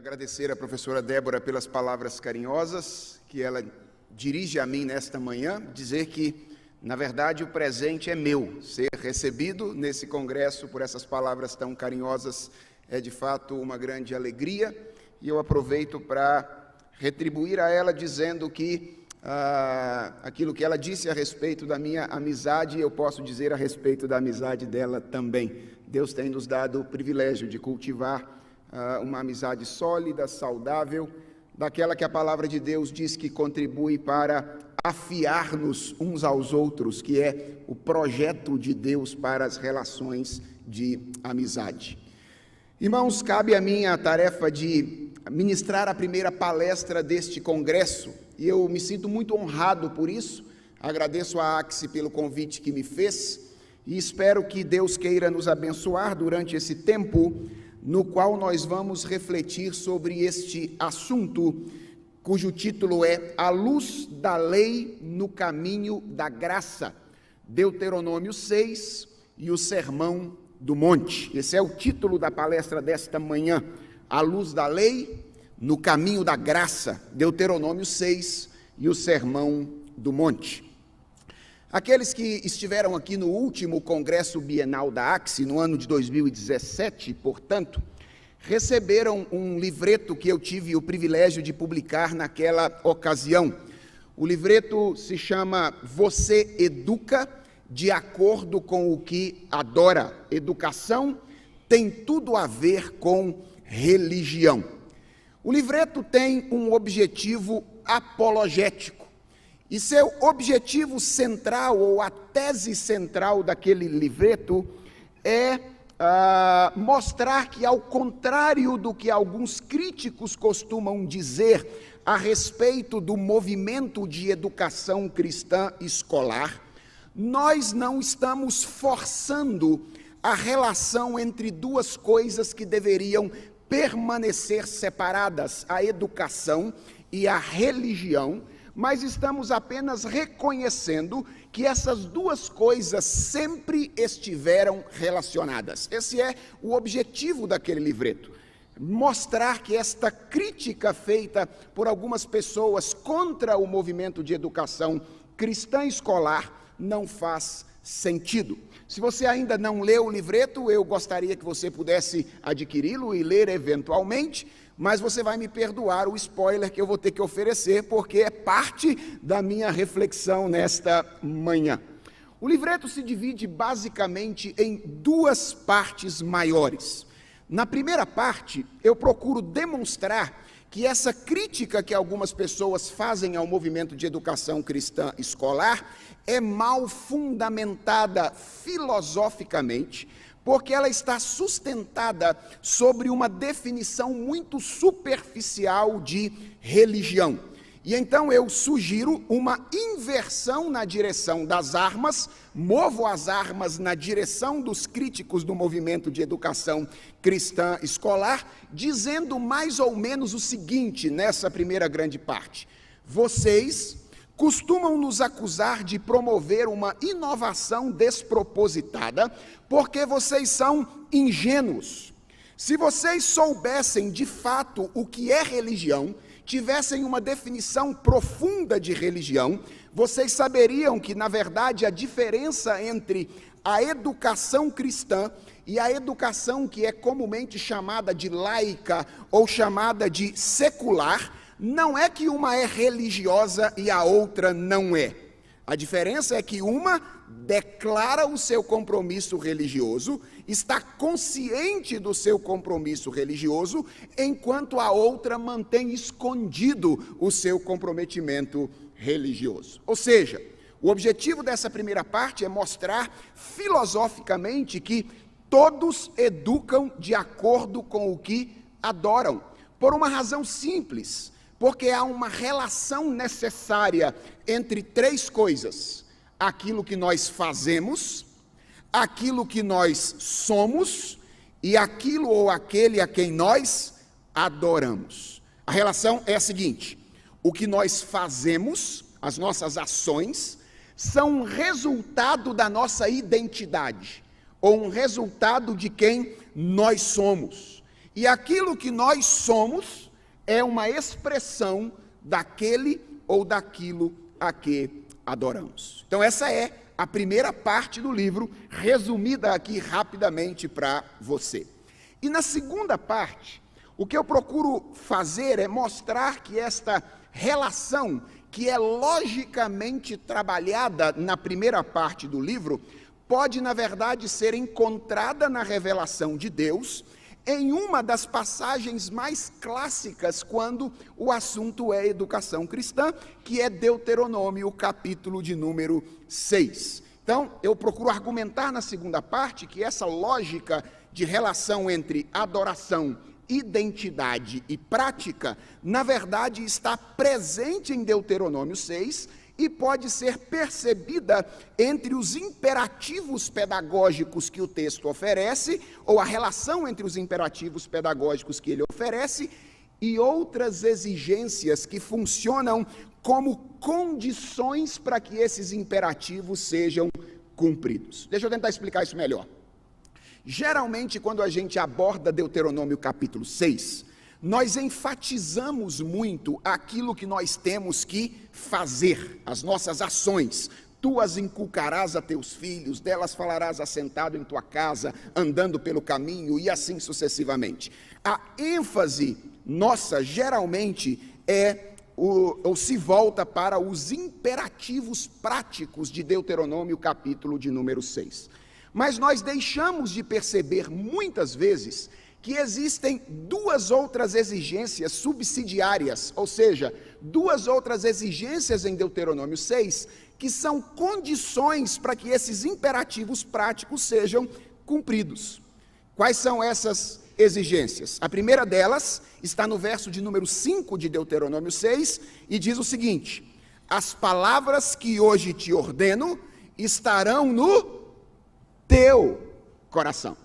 agradecer à professora Débora pelas palavras carinhosas que ela dirige a mim nesta manhã, dizer que, na verdade, o presente é meu. Ser recebido nesse congresso por essas palavras tão carinhosas é, de fato, uma grande alegria, e eu aproveito para retribuir a ela dizendo que aquilo que ela disse a respeito da minha amizade, eu posso dizer a respeito da amizade dela também. Deus tem nos dado o privilégio de cultivar uma amizade sólida, saudável, daquela que a palavra de Deus diz que contribui para afiar-nos uns aos outros, que é o projeto de Deus para as relações de amizade. Irmãos, cabe a mim a tarefa de ministrar a primeira palestra deste congresso, e eu me sinto muito honrado por isso. Agradeço a Axi pelo convite que me fez, e espero que Deus queira nos abençoar durante esse tempo, no qual nós vamos refletir sobre este assunto, cujo título é A Luz da Lei no Caminho da Graça, Deuteronômio 6 e o Sermão do Monte. Esse é o título da palestra desta manhã, A Luz da Lei no Caminho da Graça, Deuteronômio 6 e o Sermão do Monte. Aqueles que estiveram aqui no último Congresso Bienal da Axi, no ano de 2017, portanto, receberam um livreto que eu tive o privilégio de publicar naquela ocasião. O livreto se chama Você Educa de Acordo com o que Adora. Educação tem tudo a ver com religião. O livreto tem um objetivo apologético. E seu objetivo central, ou a tese central daquele livreto, é mostrar que, ao contrário do que alguns críticos costumam dizer a respeito do movimento de educação cristã escolar, nós não estamos forçando a relação entre duas coisas que deveriam permanecer separadas, a educação e a religião, mas estamos apenas reconhecendo que essas duas coisas sempre estiveram relacionadas. Esse é o objetivo daquele livreto. Mostrar que esta crítica feita por algumas pessoas contra o movimento de educação cristã escolar não faz sentido. Se você ainda não leu o livreto, eu gostaria que você pudesse adquiri-lo e ler eventualmente, mas você vai me perdoar o spoiler que eu vou ter que oferecer, porque é parte da minha reflexão nesta manhã. O livreto se divide basicamente em duas partes maiores. Na primeira parte, eu procuro demonstrar que essa crítica que algumas pessoas fazem ao movimento de educação cristã escolar é mal fundamentada filosoficamente, porque ela está sustentada sobre uma definição muito superficial de religião. E então eu sugiro uma inversão na direção das armas, movo as armas na direção dos críticos do movimento de educação cristã escolar, dizendo mais ou menos o seguinte nessa primeira grande parte: vocês costumam nos acusar de promover uma inovação despropositada, porque vocês são ingênuos. Se vocês soubessem de fato o que é religião, tivessem uma definição profunda de religião, vocês saberiam que, na verdade, a diferença entre a educação cristã e a educação que é comumente chamada de laica ou chamada de secular, não é que uma é religiosa e a outra não é. A diferença é que uma declara o seu compromisso religioso, está consciente do seu compromisso religioso, enquanto a outra mantém escondido o seu comprometimento religioso. Ou seja, o objetivo dessa primeira parte é mostrar filosoficamente que todos educam de acordo com o que adoram, por uma razão simples: porque há uma relação necessária entre três coisas: aquilo que nós fazemos, aquilo que nós somos e aquilo ou aquele a quem nós adoramos. A relação é a seguinte: o que nós fazemos, as nossas ações, são um resultado da nossa identidade, ou um resultado de quem nós somos. E aquilo que nós somos é uma expressão daquele ou daquilo a que adoramos. Então essa é a primeira parte do livro, resumida aqui rapidamente para você. E na segunda parte, o que eu procuro fazer é mostrar que esta relação, que é logicamente trabalhada na primeira parte do livro, pode, na verdade, ser encontrada na revelação de Deus, em uma das passagens mais clássicas quando o assunto é educação cristã, que é Deuteronômio, capítulo de número 6. Então, eu procuro argumentar na segunda parte que essa lógica de relação entre adoração, identidade e prática, na verdade, está presente em Deuteronômio 6, e pode ser percebida entre os imperativos pedagógicos que o texto oferece, ou a relação entre os imperativos pedagógicos que ele oferece, e outras exigências que funcionam como condições para que esses imperativos sejam cumpridos. Deixa eu tentar explicar isso melhor. Geralmente, quando a gente aborda Deuteronômio capítulo 6, nós enfatizamos muito aquilo que nós temos que fazer, as nossas ações. Tu as inculcarás a teus filhos, delas falarás assentado em tua casa, andando pelo caminho, e assim sucessivamente. A ênfase nossa, geralmente, ou se volta para os imperativos práticos de Deuteronômio, capítulo de número 6. Mas nós deixamos de perceber, muitas vezes, que existem duas outras exigências subsidiárias, ou seja, duas outras exigências em Deuteronômio 6, que são condições para que esses imperativos práticos sejam cumpridos. Quais são essas exigências? A primeira delas está no verso de número 5 de Deuteronômio 6, e diz o seguinte: as palavras que hoje te ordeno estarão no teu coração.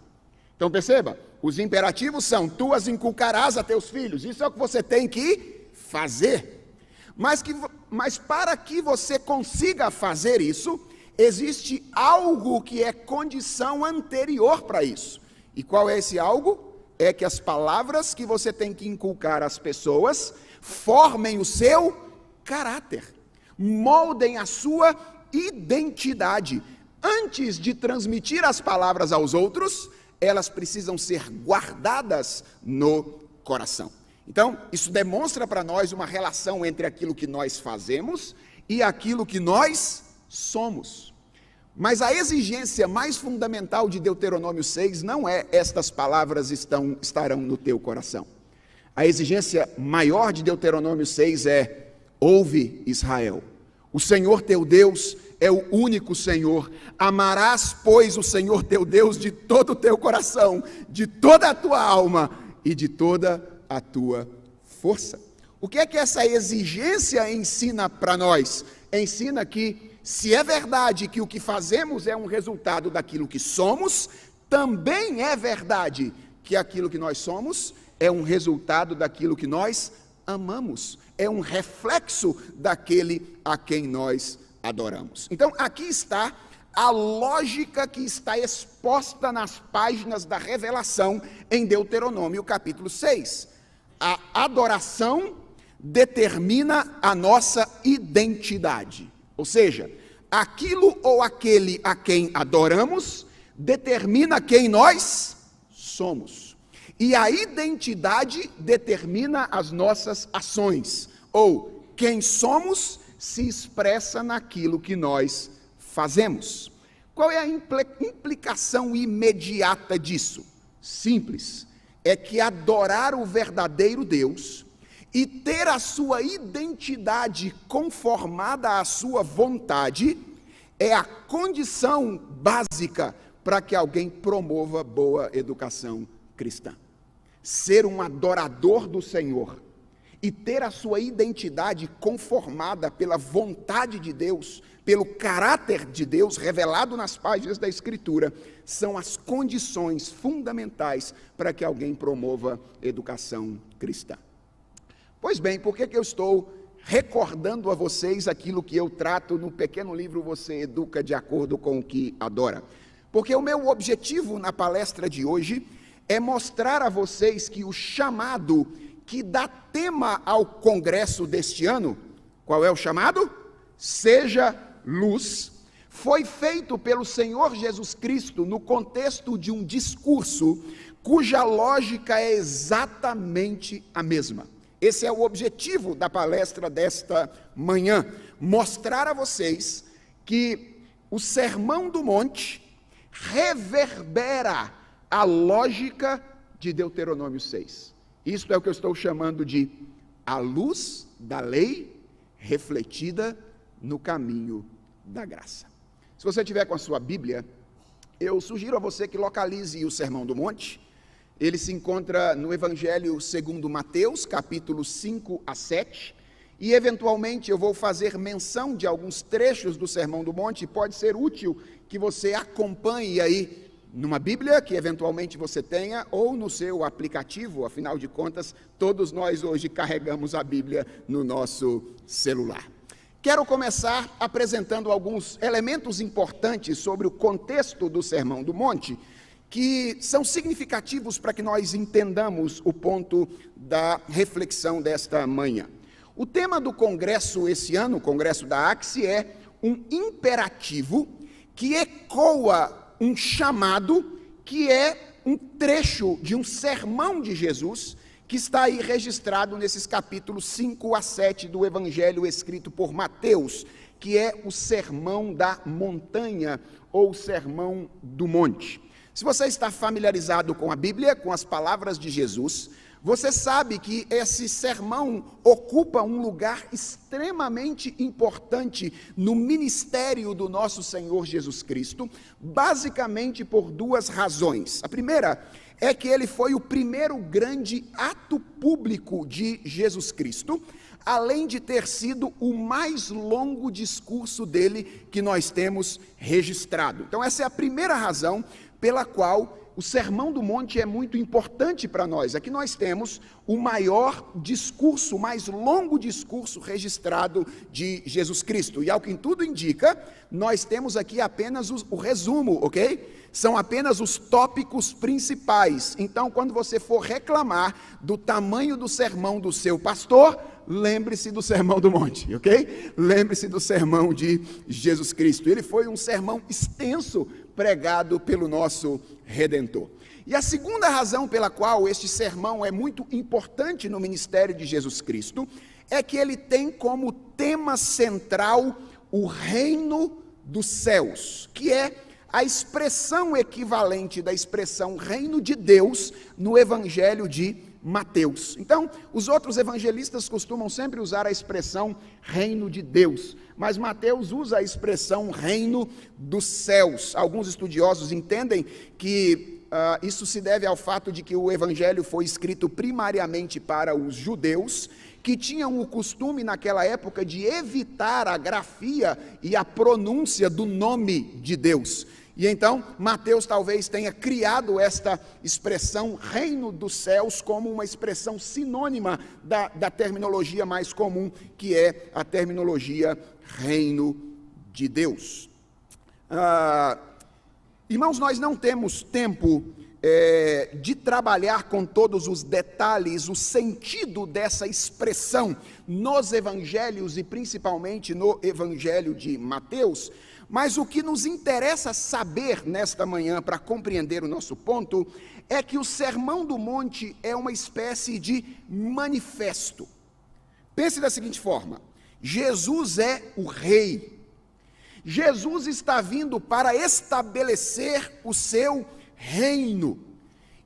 Então perceba, os imperativos são: tu as inculcarás a teus filhos. Isso é o que você tem que fazer. Mas para que você consiga fazer isso, existe algo que é condição anterior para isso. E qual é esse algo? É que as palavras que você tem que inculcar às pessoas formem o seu caráter, moldem a sua identidade. Antes de transmitir as palavras aos outros, elas precisam ser guardadas no coração. Então, isso demonstra para nós uma relação entre aquilo que nós fazemos e aquilo que nós somos. Mas a exigência mais fundamental de Deuteronômio 6 não é: estas palavras estarão no teu coração. A exigência maior de Deuteronômio 6 é: ouve, Israel, o Senhor teu Deus é o único Senhor. Amarás, pois, o Senhor teu Deus de todo o teu coração, de toda a tua alma e de toda a tua força. O que é que essa exigência ensina para nós? Ensina que, se é verdade que o que fazemos é um resultado daquilo que somos, também é verdade que aquilo que nós somos é um resultado daquilo que nós amamos, é um reflexo daquele a quem nós adoramos. Então, aqui está a lógica que está exposta nas páginas da revelação em Deuteronômio capítulo 6. A adoração determina a nossa identidade, ou seja, aquilo ou aquele a quem adoramos determina quem nós somos. E a identidade determina as nossas ações, ou quem somos se expressa naquilo que nós fazemos. Qual é a implicação imediata disso? Simples, é que adorar o verdadeiro Deus e ter a sua identidade conformada à sua vontade é a condição básica para que alguém promova boa educação cristã. Ser um adorador do Senhor e ter a sua identidade conformada pela vontade de Deus, pelo caráter de Deus revelado nas páginas da Escritura, são as condições fundamentais para que alguém promova educação cristã. Pois bem, por que eu estou recordando a vocês aquilo que eu trato no pequeno livro Você Educa de Acordo com o que Adora? Porque o meu objetivo na palestra de hoje é mostrar a vocês que o chamado que dá tema ao congresso deste ano, qual é o chamado? Seja luz, foi feito pelo Senhor Jesus Cristo no contexto de um discurso cuja lógica é exatamente a mesma. Esse é o objetivo da palestra desta manhã, mostrar a vocês que o Sermão do Monte reverbera a lógica de Deuteronômio 6. Isto é o que eu estou chamando de a luz da lei refletida no caminho da graça. Se você tiver com a sua Bíblia, eu sugiro a você que localize o Sermão do Monte. Ele se encontra no Evangelho segundo Mateus, capítulos 5 a 7, e eventualmente eu vou fazer menção de alguns trechos do Sermão do Monte. Pode ser útil que você acompanhe aí numa Bíblia que eventualmente você tenha, ou no seu aplicativo. Afinal de contas, todos nós hoje carregamos a Bíblia no nosso celular. Quero começar apresentando alguns elementos importantes sobre o contexto do Sermão do Monte, que são significativos para que nós entendamos o ponto da reflexão desta manhã. O tema do congresso esse ano, o congresso da AXE, é um imperativo que ecoa um chamado, que é um trecho de um sermão de Jesus, que está aí registrado nesses capítulos 5 a 7 do Evangelho escrito por Mateus, que é o Sermão da Montanha, ou Sermão do Monte. Se você está familiarizado com a Bíblia, com as palavras de Jesus, você sabe que esse sermão ocupa um lugar extremamente importante no ministério do nosso Senhor Jesus Cristo, basicamente por duas razões. A primeira é que ele foi o primeiro grande ato público de Jesus Cristo, além de ter sido o mais longo discurso dele que nós temos registrado. Então essa é a primeira razão pela qual o Sermão do Monte é muito importante para nós. Aqui nós temos o maior discurso, o mais longo discurso registrado de Jesus Cristo. E ao que tudo indica, nós temos aqui apenas o resumo, ok? São apenas os tópicos principais. Então, quando você for reclamar do tamanho do sermão do seu pastor, lembre-se do Sermão do Monte, ok? Lembre-se do sermão de Jesus Cristo. Ele foi um sermão extenso, pregado pelo nosso Redentor. E a segunda razão pela qual este sermão é muito importante no ministério de Jesus Cristo é que ele tem como tema central o reino dos céus, que é a expressão equivalente da expressão reino de Deus no Evangelho de Mateus. Então, os outros evangelistas costumam sempre usar a expressão reino de Deus, mas Mateus usa a expressão reino dos céus. Alguns estudiosos entendem que isso se deve ao fato de que o evangelho foi escrito primariamente para os judeus, que tinham o costume naquela época de evitar a grafia e a pronúncia do nome de Deus. E então, Mateus talvez tenha criado esta expressão reino dos céus como uma expressão sinônima da terminologia mais comum, que é a terminologia reino de Deus. Irmãos, nós não temos tempo de trabalhar com todos os detalhes, o sentido dessa expressão nos evangelhos e principalmente no evangelho de Mateus. Mas o que nos interessa saber nesta manhã para compreender o nosso ponto é que o Sermão do Monte é uma espécie de manifesto. Pense da seguinte forma: Jesus é o rei. Jesus está vindo para estabelecer o seu reino.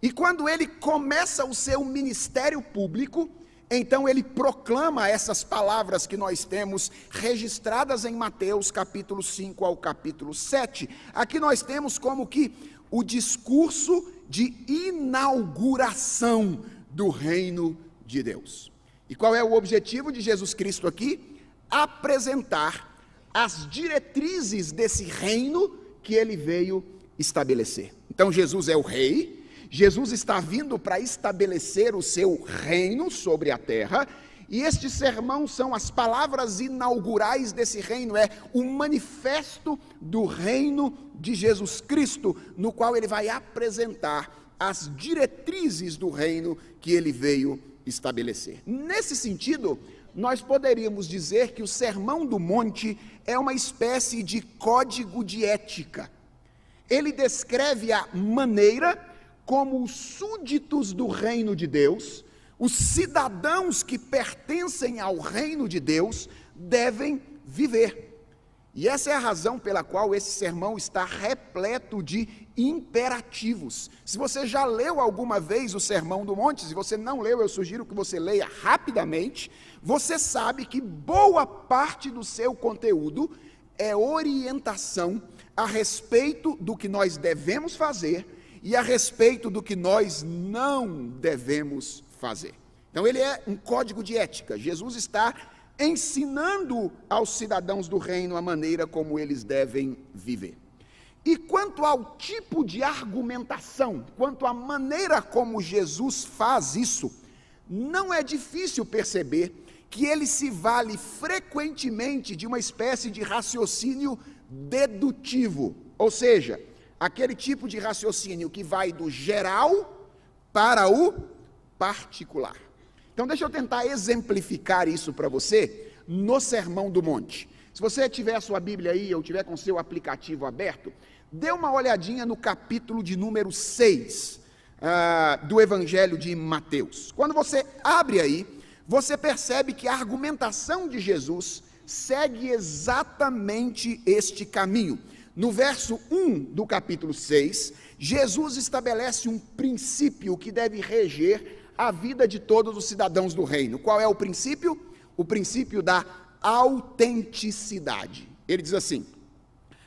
E quando ele começa o seu ministério público, então ele proclama essas palavras que nós temos registradas em Mateus capítulo 5 ao capítulo 7. Aqui nós temos como que o discurso de inauguração do reino de Deus. E qual é o objetivo de Jesus Cristo aqui? Apresentar as diretrizes desse reino que ele veio estabelecer. Então Jesus é o rei. Jesus está vindo para estabelecer o seu reino sobre a terra, e este sermão são as palavras inaugurais desse reino, é o manifesto do reino de Jesus Cristo, no qual ele vai apresentar as diretrizes do reino que ele veio estabelecer. Nesse sentido, nós poderíamos dizer que o Sermão do Monte é uma espécie de código de ética. Ele descreve a maneira como os súditos do reino de Deus, os cidadãos que pertencem ao reino de Deus, devem viver. E essa é a razão pela qual esse sermão está repleto de imperativos. Se você já leu alguma vez o Sermão do Monte, se você não leu, eu sugiro que você leia rapidamente. Você sabe que boa parte do seu conteúdo é orientação a respeito do que nós devemos fazer e a respeito do que nós não devemos fazer. Então ele é um código de ética. Jesus está ensinando aos cidadãos do reino a maneira como eles devem viver. E quanto ao tipo de argumentação, quanto à maneira como Jesus faz isso, não é difícil perceber que ele se vale frequentemente de uma espécie de raciocínio dedutivo, ou seja, aquele tipo de raciocínio que vai do geral para o particular. Então deixa eu tentar exemplificar isso para você no Sermão do Monte. Se você tiver a sua Bíblia aí, ou tiver com seu aplicativo aberto, dê uma olhadinha no capítulo de número 6 do Evangelho de Mateus. Quando você abre aí, você percebe que a argumentação de Jesus segue exatamente este caminho. No verso 1 do capítulo 6, Jesus estabelece um princípio que deve reger a vida de todos os cidadãos do reino. Qual é o princípio? O princípio da autenticidade. Ele diz assim: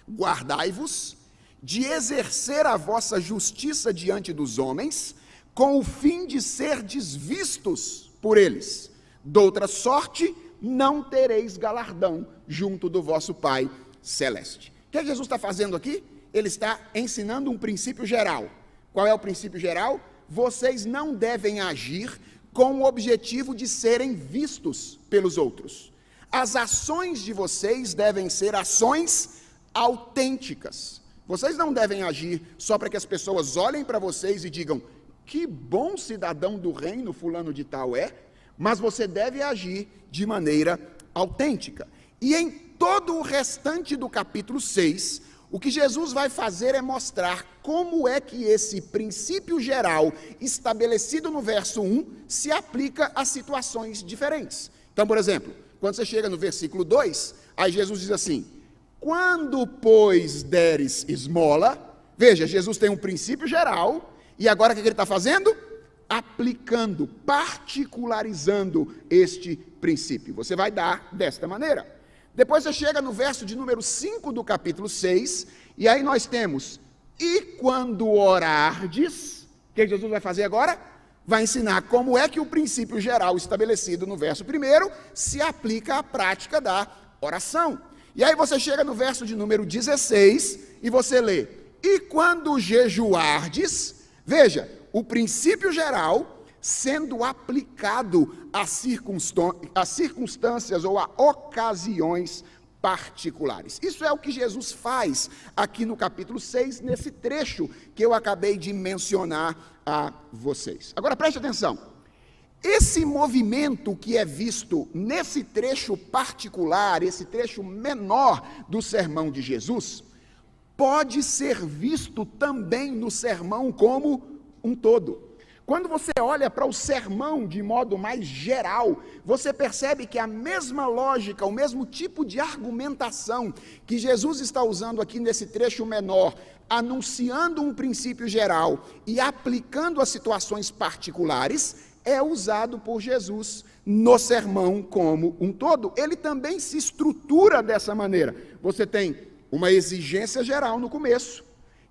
guardai-vos de exercer a vossa justiça diante dos homens, com o fim de serdes vistos por eles. Doutra sorte, não tereis galardão junto do vosso Pai Celeste. O que Jesus está fazendo aqui? Ele está ensinando um princípio geral. Qual é o princípio geral? Vocês não devem agir com o objetivo de serem vistos pelos outros. As ações de vocês devem ser ações autênticas. Vocês não devem agir só para que as pessoas olhem para vocês e digam: que bom cidadão do reino fulano de tal é, mas você deve agir de maneira autêntica. E em todo o restante do capítulo 6, o que Jesus vai fazer é mostrar como é que esse princípio geral estabelecido no verso 1 se aplica a situações diferentes. Então, por exemplo, quando você chega no versículo 2, aí Jesus diz assim: quando, pois, deres esmola, veja, Jesus tem um princípio geral, e agora o que ele está fazendo? Aplicando, particularizando este princípio. Você vai dar desta maneira. Depois você chega no verso de número 5 do capítulo 6, e aí nós temos: e quando orardes, o que Jesus vai fazer agora? Vai ensinar como é que o princípio geral estabelecido no verso 1 se aplica à prática da oração. E aí você chega no verso de número 16, e você lê: e quando jejuardes, veja, o princípio geral sendo aplicado a circunstâncias ou a ocasiões particulares. Isso é o que Jesus faz aqui no capítulo 6, nesse trecho que eu acabei de mencionar a vocês. Agora preste atenção, esse movimento que é visto nesse trecho particular, esse trecho menor do sermão de Jesus, pode ser visto também no sermão como um todo. Quando você olha para o sermão de modo mais geral, você percebe que a mesma lógica, o mesmo tipo de argumentação que Jesus está usando aqui nesse trecho menor, anunciando um princípio geral e aplicando a situações particulares, é usado por Jesus no sermão como um todo. Ele também se estrutura dessa maneira. Você tem uma exigência geral no começo,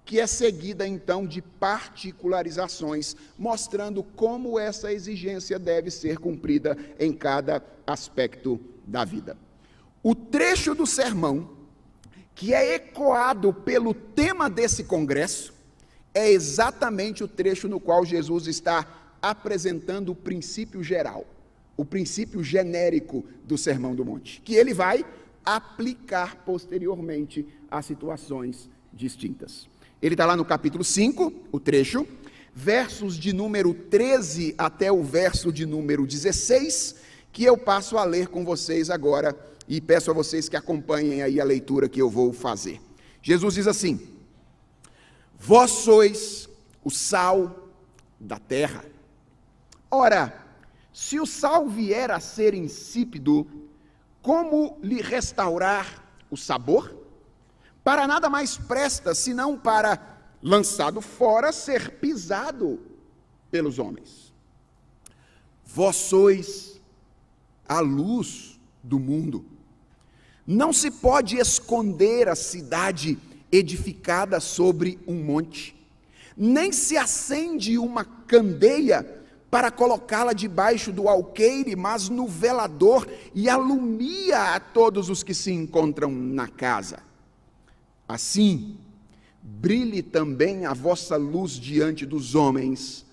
que é seguida então de particularizações, mostrando como essa exigência deve ser cumprida em cada aspecto da vida. O trecho do sermão, que é ecoado pelo tema desse congresso, é exatamente o trecho no qual Jesus está apresentando o princípio geral, o princípio genérico do Sermão do Monte, que ele vai aplicar posteriormente a situações distintas. Ele está lá no capítulo 5, o trecho, versos de número 13 até o verso de número 16, que eu passo a ler com vocês agora e peço a vocês que acompanhem aí a leitura que eu vou fazer. Jesus diz assim: vós sois o sal da terra. Ora, se o sal vier a ser insípido, como lhe restaurar o sabor? Para nada mais presta, senão para, lançado fora, ser pisado pelos homens. Vós sois a luz do mundo. Não se pode esconder a cidade edificada sobre um monte, nem se acende uma candeia para colocá-la debaixo do alqueire, mas no velador, e alumia a todos os que se encontram na casa. Assim, brilhe também a vossa luz diante dos homens,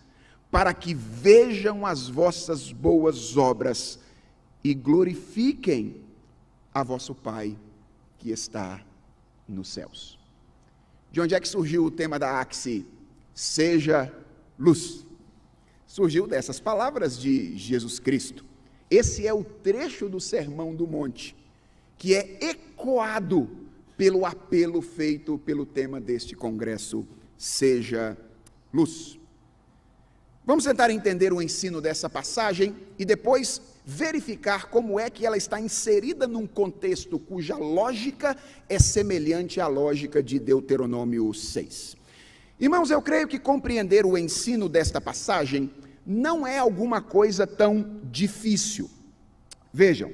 para que vejam as vossas boas obras e glorifiquem a vosso Pai que está nos céus. De onde é que surgiu o tema da Axi? Seja luz. Surgiu dessas palavras de Jesus Cristo. Esse é o trecho do Sermão do Monte, que é ecoado pelo apelo feito pelo tema deste congresso, seja luz. Vamos tentar entender o ensino dessa passagem e depois verificar como é que ela está inserida num contexto cuja lógica é semelhante à lógica de Deuteronômio 6. Irmãos, eu creio que compreender o ensino desta passagem não é alguma coisa tão difícil. Vejam,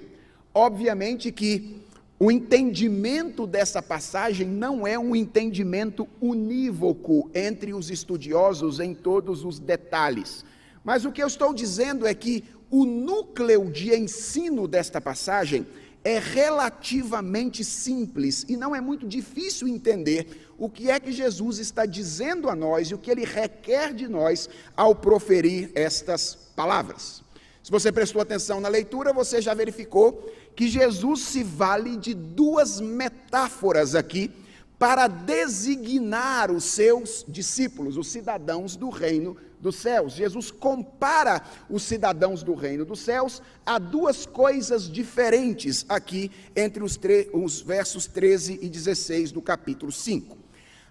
obviamente que o entendimento dessa passagem não é um entendimento unívoco entre os estudiosos em todos os detalhes. Mas o que eu estou dizendo é que o núcleo de ensino desta passagem é relativamente simples e não é muito difícil entender o que é que Jesus está dizendo a nós e o que ele requer de nós ao proferir estas palavras. Se você prestou atenção na leitura, você já verificou que Jesus se vale de duas metáforas aqui para designar os seus discípulos, os cidadãos do reino dos céus. Jesus compara os cidadãos do reino dos céus a duas coisas diferentes aqui entre os versos 13 e 16 do capítulo 5.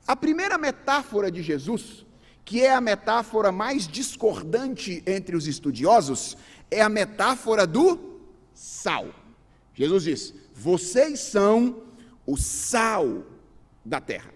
A primeira metáfora de Jesus, que é a metáfora mais discordante entre os estudiosos, é a metáfora do sal. Jesus diz: vocês são o sal da terra.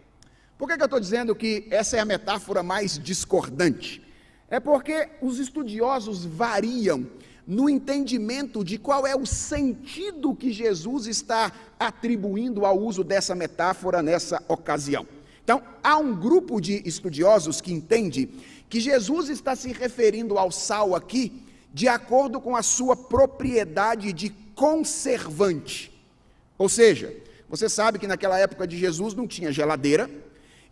Por que eu estou dizendo que essa é a metáfora mais discordante? É porque os estudiosos variam no entendimento de qual é o sentido que Jesus está atribuindo ao uso dessa metáfora nessa ocasião. Então, há um grupo de estudiosos que entende que Jesus está se referindo ao sal aqui de acordo com a sua propriedade de conservante. Ou seja, você sabe que naquela época de Jesus não tinha geladeira,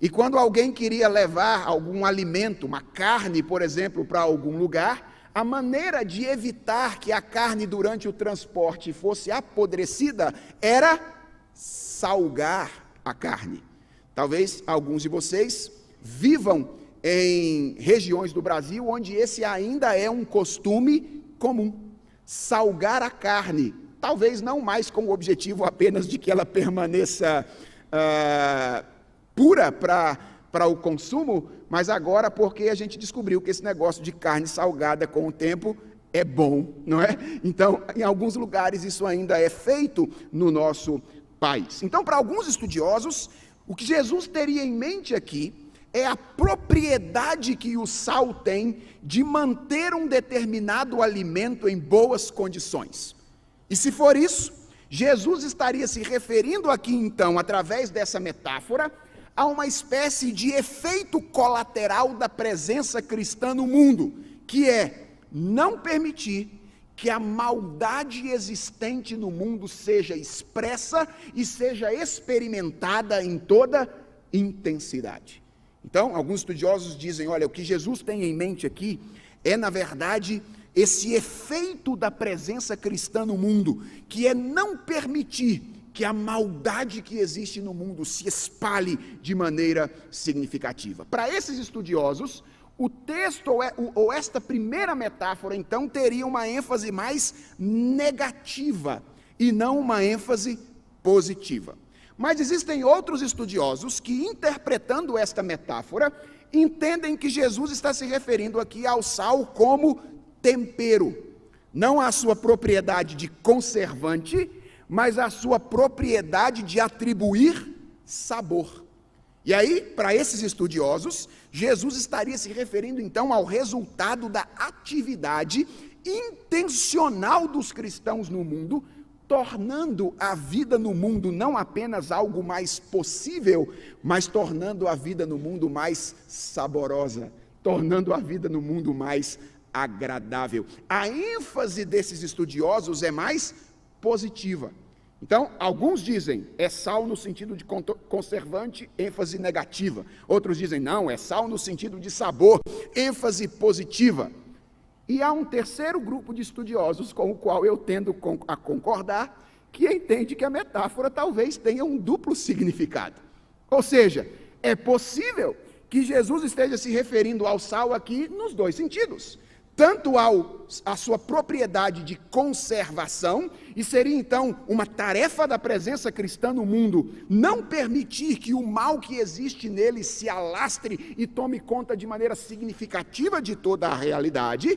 e quando alguém queria levar algum alimento, uma carne, por exemplo, para algum lugar, a maneira de evitar que a carne durante o transporte fosse apodrecida era salgar a carne. Talvez alguns de vocês vivam em regiões do Brasil onde esse ainda é um costume comum, salgar a carne, talvez não mais com o objetivo apenas de que ela permaneça pura para o consumo, mas agora porque a gente descobriu que esse negócio de carne salgada com o tempo é bom, não é? Então, em alguns lugares isso ainda é feito no nosso país. Então, para alguns estudiosos, o que Jesus teria em mente aqui é a propriedade que o sal tem de manter um determinado alimento em boas condições. E se for isso, Jesus estaria se referindo aqui então, através dessa metáfora, a uma espécie de efeito colateral da presença cristã no mundo, que é não permitir que a maldade existente no mundo seja expressa e seja experimentada em toda intensidade. Então, alguns estudiosos dizem, olha, o que Jesus tem em mente aqui é, na verdade, esse efeito da presença cristã no mundo, que é não permitir que a maldade que existe no mundo se espalhe de maneira significativa. Para esses estudiosos, o texto ou esta primeira metáfora, então, teria uma ênfase mais negativa e não uma ênfase positiva. Mas existem outros estudiosos que, interpretando esta metáfora, entendem que Jesus está se referindo aqui ao sal como tempero, não à sua propriedade de conservante, mas à sua propriedade de atribuir sabor. E aí, para esses estudiosos, Jesus estaria se referindo então ao resultado da atividade intencional dos cristãos no mundo, tornando a vida no mundo não apenas algo mais possível, mas tornando a vida no mundo mais saborosa, tornando a vida no mundo mais agradável. A ênfase desses estudiosos é mais positiva. Então, alguns dizem, é sal no sentido de conservante, ênfase negativa. Outros dizem, não, é sal no sentido de sabor, ênfase positiva. E há um terceiro grupo de estudiosos com o qual eu tendo a concordar, que entende que a metáfora talvez tenha um duplo significado. Ou seja, é possível que Jesus esteja se referindo ao sal aqui nos dois sentidos. Tanto à sua propriedade de conservação, e seria então uma tarefa da presença cristã no mundo, não permitir que o mal que existe nele se alastre e tome conta de maneira significativa de toda a realidade,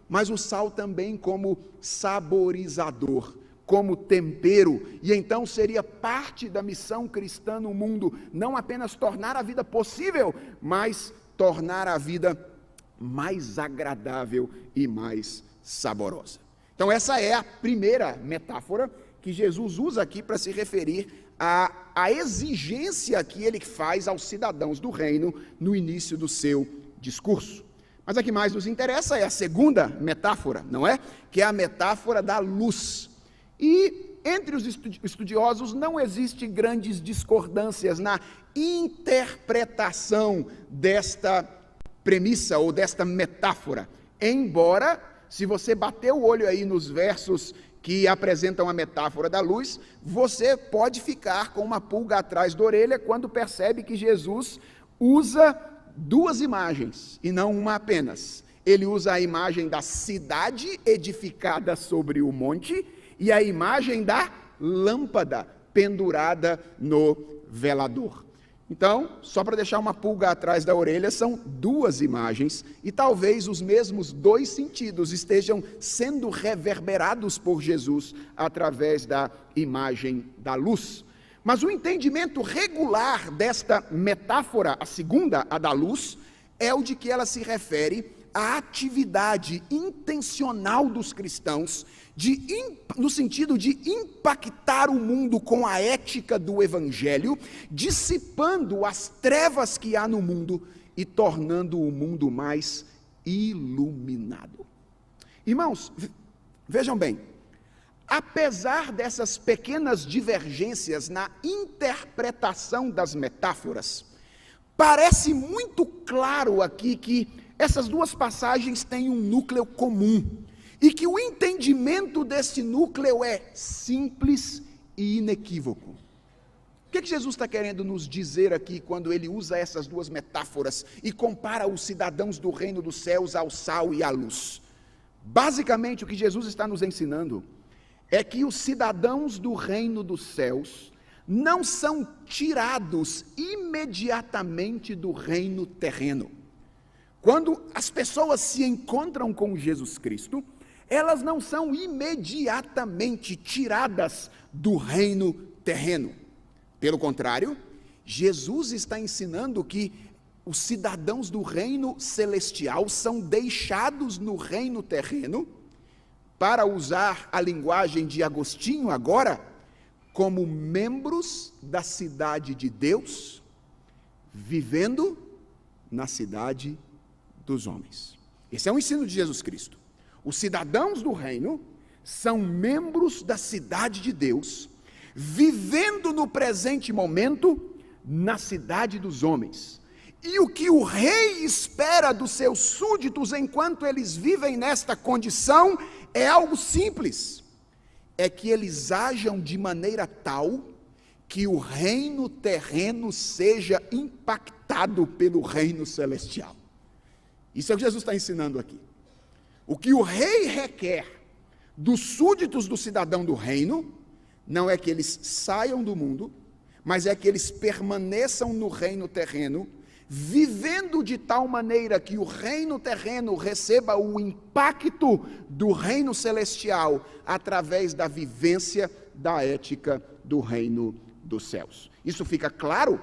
mas o sal também como saborizador, como tempero, e então seria parte da missão cristã no mundo, não apenas tornar a vida possível, mas tornar a vida mais agradável e mais saborosa. Então essa é a primeira metáfora que Jesus usa aqui para se referir à exigência que ele faz aos cidadãos do reino no início do seu discurso. Mas a que mais nos interessa é a segunda metáfora, não é? Que é a metáfora da luz. E entre os estudiosos não existe grandes discordâncias na interpretação desta premissa ou desta metáfora, embora, se você bater o olho aí nos versos que apresentam a metáfora da luz, você pode ficar com uma pulga atrás da orelha quando percebe que Jesus usa duas imagens e não uma apenas. Ele usa a imagem da cidade edificada sobre o monte e a imagem da lâmpada pendurada no velador. Então, só para deixar uma pulga atrás da orelha, são duas imagens e talvez os mesmos dois sentidos estejam sendo reverberados por Jesus através da imagem da luz. Mas o entendimento regular desta metáfora, a segunda, a da luz, é o de que ela se refere à atividade intencional dos cristãos no sentido de impactar o mundo com a ética do Evangelho, dissipando as trevas que há no mundo e tornando o mundo mais iluminado. Irmãos, vejam bem, apesar dessas pequenas divergências na interpretação das metáforas, parece muito claro aqui que essas duas passagens têm um núcleo comum, e que o entendimento desse núcleo é simples e inequívoco. O que Jesus está querendo nos dizer aqui quando ele usa essas duas metáforas e compara os cidadãos do reino dos céus ao sal e à luz? Basicamente, o que Jesus está nos ensinando é que os cidadãos do reino dos céus não são tirados imediatamente do reino terreno. Quando as pessoas se encontram com Jesus Cristo, elas não são imediatamente tiradas do reino terreno. Pelo contrário, Jesus está ensinando que os cidadãos do reino celestial são deixados no reino terreno, para usar a linguagem de Agostinho agora, como membros da cidade de Deus, vivendo na cidade dos homens. Esse é o ensino de Jesus Cristo. Os cidadãos do reino são membros da cidade de Deus, vivendo no presente momento na cidade dos homens. E o que o rei espera dos seus súditos enquanto eles vivem nesta condição é algo simples: é que eles ajam de maneira tal que o reino terreno seja impactado pelo reino celestial. Isso é o que Jesus está ensinando aqui. O que o rei requer dos súditos do cidadão do reino, não é que eles saiam do mundo, mas é que eles permaneçam no reino terreno, vivendo de tal maneira que o reino terreno receba o impacto do reino celestial através da vivência da ética do reino dos céus. Isso fica claro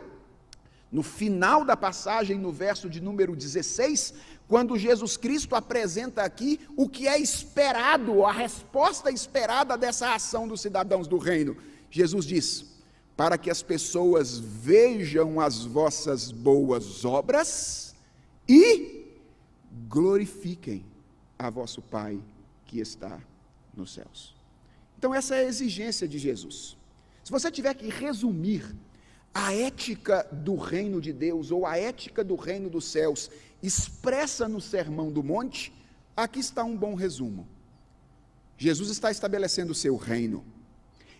no final da passagem, no verso de número 16, quando Jesus Cristo apresenta aqui o que é esperado, a resposta esperada dessa ação dos cidadãos do reino. Jesus diz: para que as pessoas vejam as vossas boas obras e glorifiquem a vosso Pai que está nos céus. Então essa é a exigência de Jesus. Se você tiver que resumir a ética do reino de Deus, ou a ética do reino dos céus, expressa no Sermão do Monte, aqui está um bom resumo. Jesus está estabelecendo o seu reino.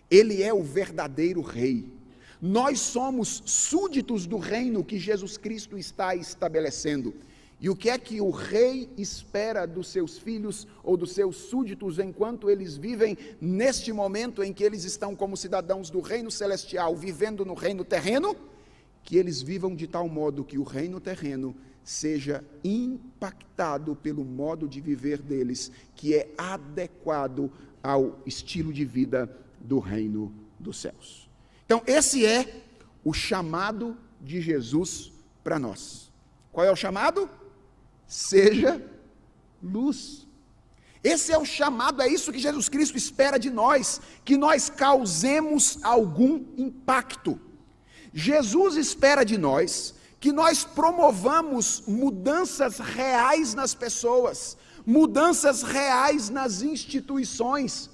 Ele é o verdadeiro rei. Nós somos súditos do reino que Jesus Cristo está estabelecendo. E o que é que o rei espera dos seus filhos ou dos seus súditos enquanto eles vivem neste momento em que eles estão como cidadãos do reino celestial, vivendo no reino terreno? Que eles vivam de tal modo que o reino terreno seja impactado pelo modo de viver deles, que é adequado ao estilo de vida do reino dos céus. Então, esse é o chamado de Jesus para nós. Qual é o chamado? Seja luz. Esse é o chamado, é isso que Jesus Cristo espera de nós, que nós causemos algum impacto. Jesus espera de nós que nós promovamos mudanças reais nas pessoas, mudanças reais nas instituições.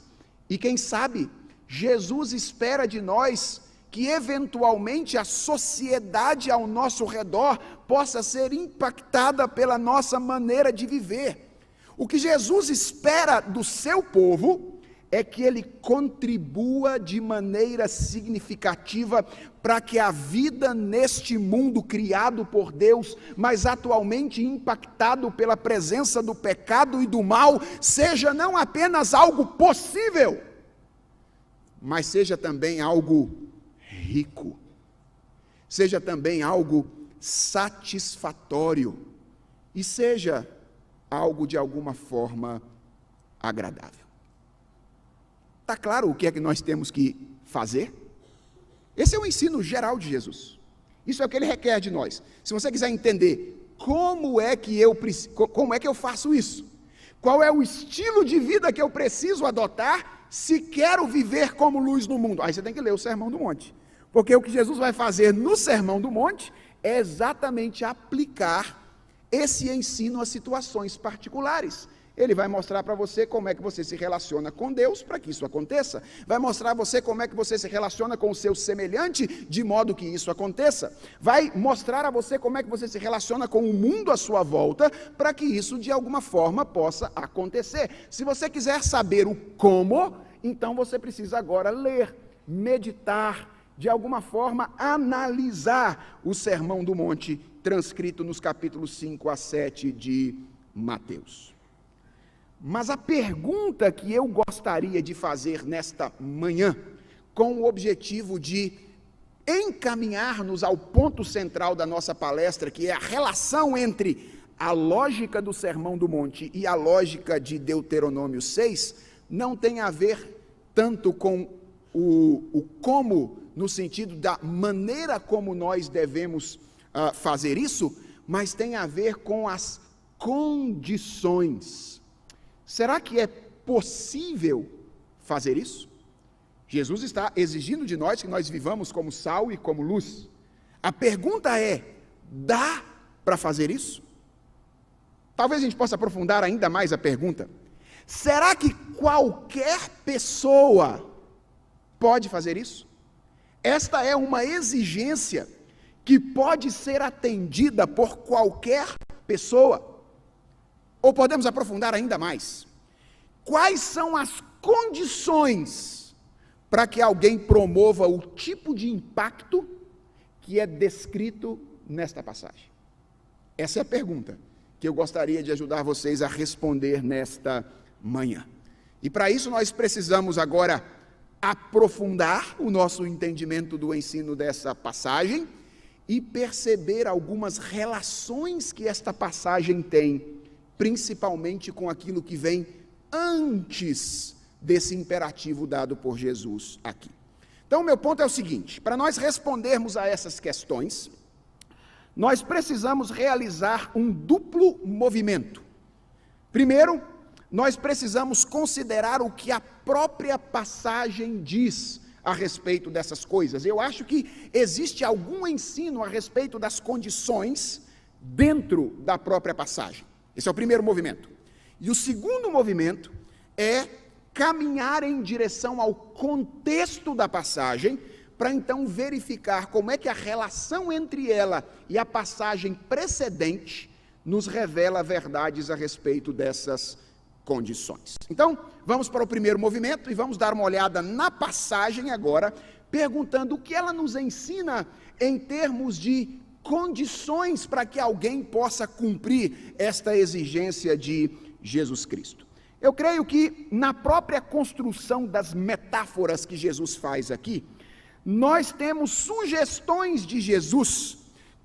E quem sabe, Jesus espera de nós que eventualmente a sociedade ao nosso redor possa ser impactada pela nossa maneira de viver. O que Jesus espera do seu povo é que ele contribua de maneira significativa para que a vida neste mundo criado por Deus, mas atualmente impactado pela presença do pecado e do mal, seja não apenas algo possível, mas seja também algo rico, seja também algo satisfatório e seja algo de alguma forma agradável. Está claro o que é que nós temos que fazer? Esse é o ensino geral de Jesus. Isso é o que ele requer de nós. Se você quiser entender como é que eu faço isso, qual é o estilo de vida que eu preciso adotar se quero viver como luz no mundo, aí você tem que ler o Sermão do Monte. Porque o que Jesus vai fazer no Sermão do Monte é exatamente aplicar esse ensino a situações particulares. Ele vai mostrar para você como é que você se relaciona com Deus para que isso aconteça. Vai mostrar a você como é que você se relaciona com o seu semelhante de modo que isso aconteça. Vai mostrar a você como é que você se relaciona com o mundo à sua volta para que isso de alguma forma possa acontecer. Se você quiser saber o como, então você precisa agora ler, meditar, de alguma forma analisar o Sermão do Monte transcrito nos capítulos 5 a 7 de Mateus. Mas a pergunta que eu gostaria de fazer nesta manhã, com o objetivo de encaminhar-nos ao ponto central da nossa palestra, que é a relação entre a lógica do Sermão do Monte e a lógica de Deuteronômio 6, não tem a ver tanto com o como, no sentido da maneira como nós devemos fazer isso, mas tem a ver com as condições. Será que é possível fazer isso? Jesus está exigindo de nós que nós vivamos como sal e como luz. A pergunta é: dá para fazer isso? Talvez a gente possa aprofundar ainda mais a pergunta. Será que qualquer pessoa pode fazer isso? Esta é uma exigência que pode ser atendida por qualquer pessoa. Ou podemos aprofundar ainda mais. Quais são as condições para que alguém promova o tipo de impacto que é descrito nesta passagem? Essa é a pergunta que eu gostaria de ajudar vocês a responder nesta manhã. E para isso nós precisamos agora aprofundar o nosso entendimento do ensino dessa passagem e perceber algumas relações que esta passagem tem, principalmente com aquilo que vem antes desse imperativo dado por Jesus aqui. Então, o meu ponto é o seguinte: para nós respondermos a essas questões, nós precisamos realizar um duplo movimento. Primeiro, nós precisamos considerar o que a própria passagem diz a respeito dessas coisas. Eu acho que existe algum ensino a respeito das condições dentro da própria passagem. Esse é o primeiro movimento. E o segundo movimento é caminhar em direção ao contexto da passagem, para então verificar como é que a relação entre ela e a passagem precedente nos revela verdades a respeito dessas condições. Então, vamos para o primeiro movimento e vamos dar uma olhada na passagem agora, perguntando o que ela nos ensina em termos de condições para que alguém possa cumprir esta exigência de Jesus Cristo. Eu creio que na própria construção das metáforas que Jesus faz aqui, nós temos sugestões de Jesus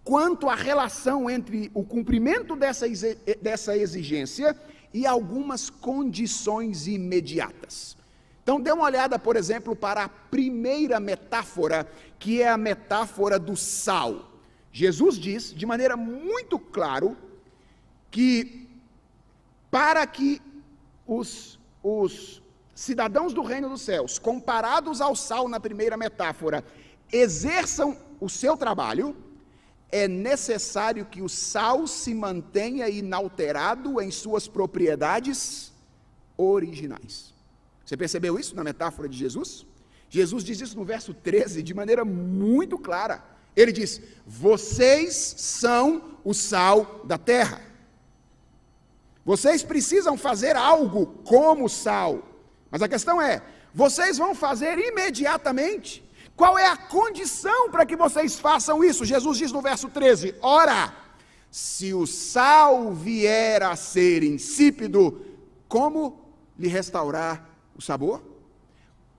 quanto à relação entre o cumprimento dessa exigência e algumas condições imediatas. Então, dê uma olhada, por exemplo, para a primeira metáfora, que é a metáfora do sal. Jesus diz, de maneira muito clara, que para que os cidadãos do reino dos céus, comparados ao sal na primeira metáfora, exerçam o seu trabalho, é necessário que o sal se mantenha inalterado em suas propriedades originais. Você percebeu isso na metáfora de Jesus? Jesus diz isso no verso 13 de maneira muito clara. Ele diz: vocês são o sal da terra. Vocês precisam fazer algo como sal. Mas a questão é, vocês vão fazer imediatamente? Qual é a condição para que vocês façam isso? Jesus diz no verso 13, ora, se o sal vier a ser insípido, como lhe restaurar o sabor?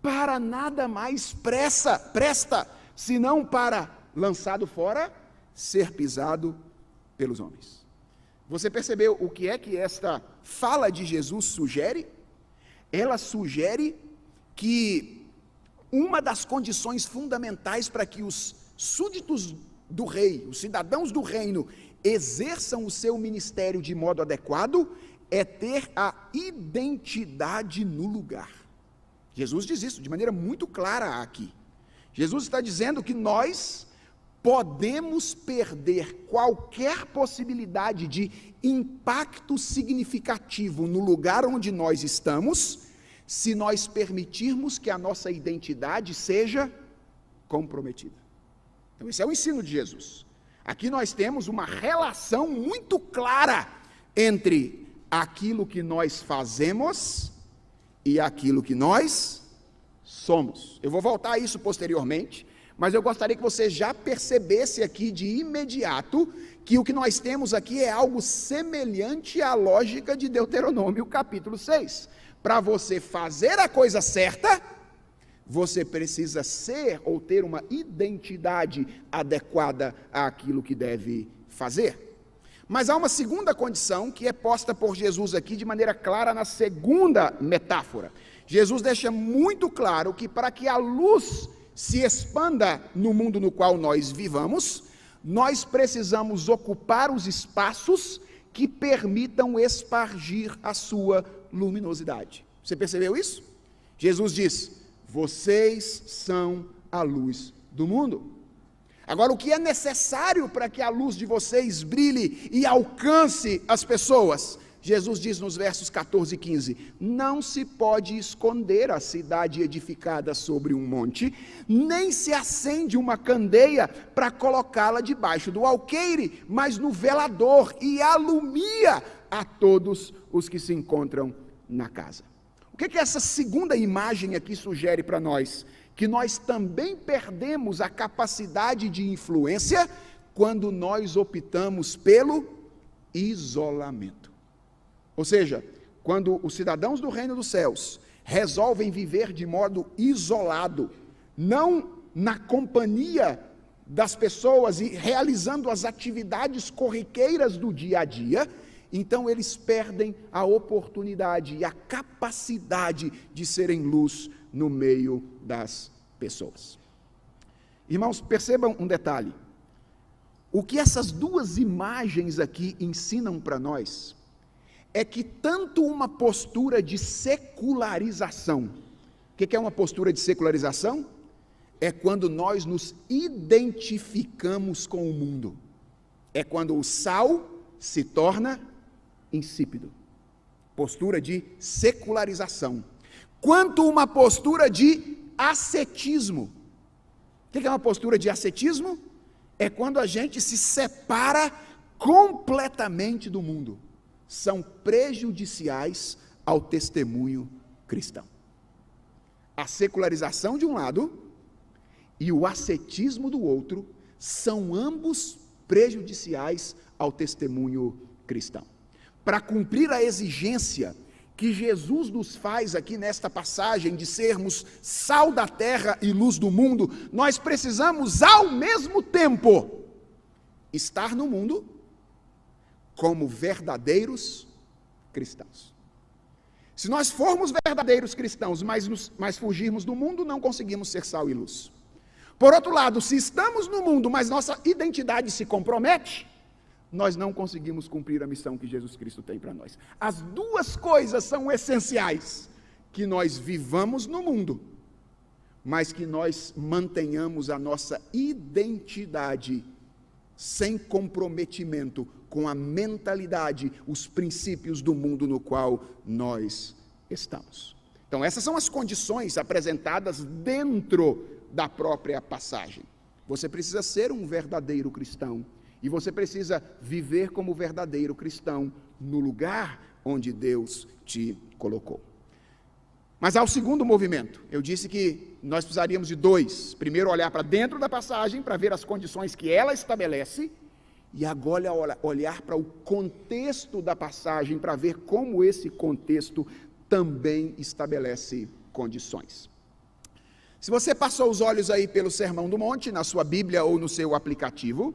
Para nada mais presta, senão para, lançado fora, ser pisado pelos homens. Você percebeu o que é que esta fala de Jesus sugere? Ela sugere que uma das condições fundamentais para que os súditos do rei, os cidadãos do reino, exerçam o seu ministério de modo adequado, é ter a identidade no lugar. Jesus diz isso de maneira muito clara aqui. Jesus está dizendo que nós podemos perder qualquer possibilidade de impacto significativo no lugar onde nós estamos, se nós permitirmos que a nossa identidade seja comprometida. Então, esse é o ensino de Jesus. Aqui nós temos uma relação muito clara entre aquilo que nós fazemos e aquilo que nós somos. Eu vou voltar a isso posteriormente, mas eu gostaria que você já percebesse aqui de imediato que o que nós temos aqui é algo semelhante à lógica de Deuteronômio capítulo 6. Para você fazer a coisa certa, você precisa ser ou ter uma identidade adequada àquilo que deve fazer. Mas há uma segunda condição que é posta por Jesus aqui de maneira clara na segunda metáfora. Jesus deixa muito claro que para que a luz se expanda no mundo no qual nós vivamos, nós precisamos ocupar os espaços que permitam espargir a sua luminosidade. Você percebeu isso? Jesus diz: vocês são a luz do mundo. Agora, o que é necessário para que a luz de vocês brilhe e alcance as pessoas? Jesus diz nos versos 14 e 15, não se pode esconder a cidade edificada sobre um monte, nem se acende uma candeia para colocá-la debaixo do alqueire, mas no velador, e alumia a todos os que se encontram na casa. O que essa segunda imagem aqui sugere para nós? Que nós também perdemos a capacidade de influência quando nós optamos pelo isolamento. Ou seja, quando os cidadãos do reino dos céus resolvem viver de modo isolado, não na companhia das pessoas e realizando as atividades corriqueiras do dia a dia, então eles perdem a oportunidade e a capacidade de serem luz no meio das pessoas. Irmãos, percebam um detalhe. O que essas duas imagens aqui ensinam para nós é que tanto uma postura de secularização, o que é uma postura de secularização? É quando nós nos identificamos com o mundo. É quando o sal se torna insípido. Postura de secularização. Quanto uma postura de ascetismo. O que é uma postura de ascetismo? É quando a gente se separa completamente do mundo. São prejudiciais ao testemunho cristão. A secularização de um lado e o ascetismo do outro são ambos prejudiciais ao testemunho cristão. Para cumprir a exigência que Jesus nos faz aqui nesta passagem de sermos sal da terra e luz do mundo, nós precisamos ao mesmo tempo estar no mundo como verdadeiros cristãos. Se nós formos verdadeiros cristãos, mas fugirmos do mundo, não conseguimos ser sal e luz. Por outro lado, se estamos no mundo, mas nossa identidade se compromete, nós não conseguimos cumprir a missão que Jesus Cristo tem para nós. As duas coisas são essenciais, que nós vivamos no mundo, mas que nós mantenhamos a nossa identidade sem comprometimento com a mentalidade, os princípios do mundo no qual nós estamos. Então, essas são as condições apresentadas dentro da própria passagem. Você precisa ser um verdadeiro cristão, e você precisa viver como verdadeiro cristão no lugar onde Deus te colocou. Mas há o segundo movimento. Eu disse que nós precisaríamos de dois. Primeiro, olhar para dentro da passagem, para ver as condições que ela estabelece, e agora olhar para o contexto da passagem, para ver como esse contexto também estabelece condições. Se você passou os olhos aí pelo Sermão do Monte, na sua Bíblia ou no seu aplicativo,